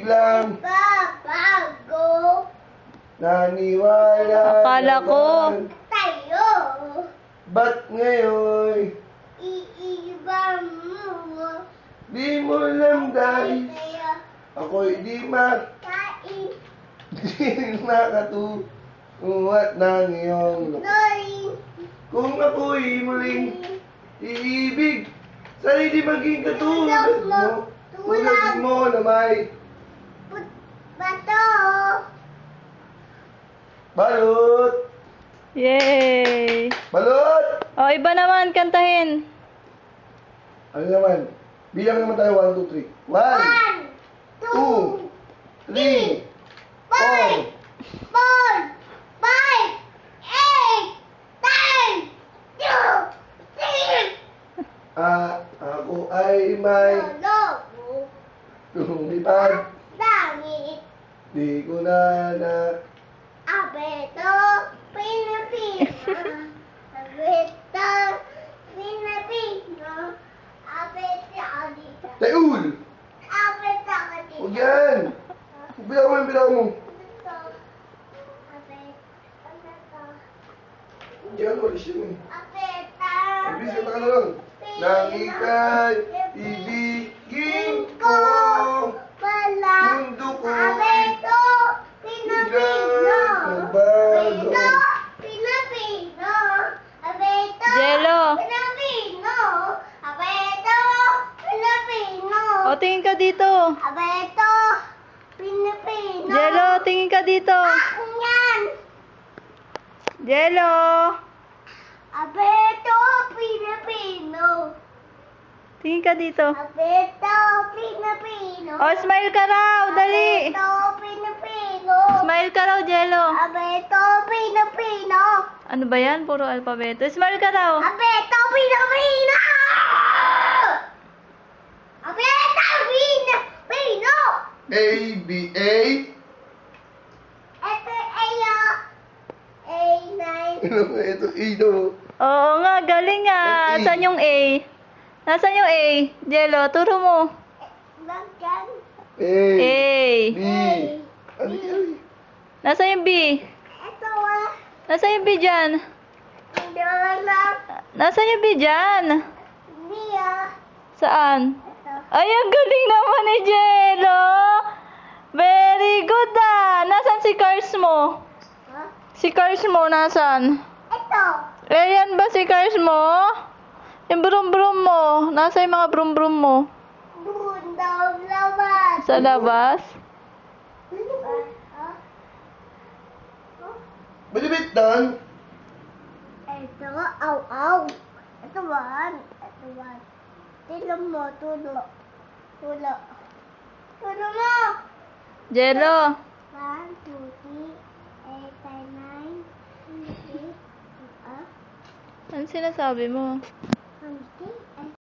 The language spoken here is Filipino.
biglang bago. naniwala Akala ko. Tayo. Ba't ngayon Iiba mo. di mo alam dahil ako'y di Kain. makatuwat ng iyong Norin. kung ako'y muling iibig, sana'y di maging katulad mo. Tulad mo na may Bato. balot. Yay! Balot! O, iba naman, kantahin. Ano naman? Bilang naman tayo, 1, 2, 3. 1, 2, 3, 4. 4, 5, 8, 9, 10. Ako ay may lumipad. Langit. Di ko na Abeto. Pilipino. Abeto. Pilipino. Abeto. Abeto. Tayul! Abeto. Huwag yan! Bilang mo yung bilang mo. Diyan, walis yun eh. Mabilis ka na lang. Nang ika'y ibigin ko. Mundo ko Abeto. Pilipino. Nagbago. Pilipino. Abeto. Jello. Pilipino. Abeto. Pilipino. O, tingin ka dito. Abeto. Pilipino. Jello, tingin ka dito. Ako yan. Jello. Abeto. Pilipino. Tingin ka dito. Abeto. Pilipino. O, smile ka raw. Dali. Abeto. Pilipino. Smile ka raw, Jello. Abeto. Pilipino. Ano ba yan? Puro alpabeto. Smile ka raw. Abeto. Pilipino. Abeto. Pilipino. A, B, A. Ito ayo. A9. Ito, ito. Oo nga, galing nga. A. Saan yung A? Nasaan yung A? Jello, turo mo. Bagyan. A. A. B. Ano yan? Nasaan yung B? Ito ah. Nasaan yung B dyan? Hindi lang. Nasaan yung B dyan? Hindi ah. Saan? Ito. Ay, ang galing naman ni Jello. Very good ah. Nasaan si cars mo? Huh? Si cars mo, nasaan? Ito. Ayan ba si cars mo? Yung brum-brum mo. Nasa yung mga brum-brum mo? Bundang laban. Sa labas? Balibit doon. Ito, aw. Ito one. Ito one. Tilo mo, tulo. Tulo. Tulo mo. Jello. 1, 2, 3, 8, 9, 10. Ano sinasabi mo?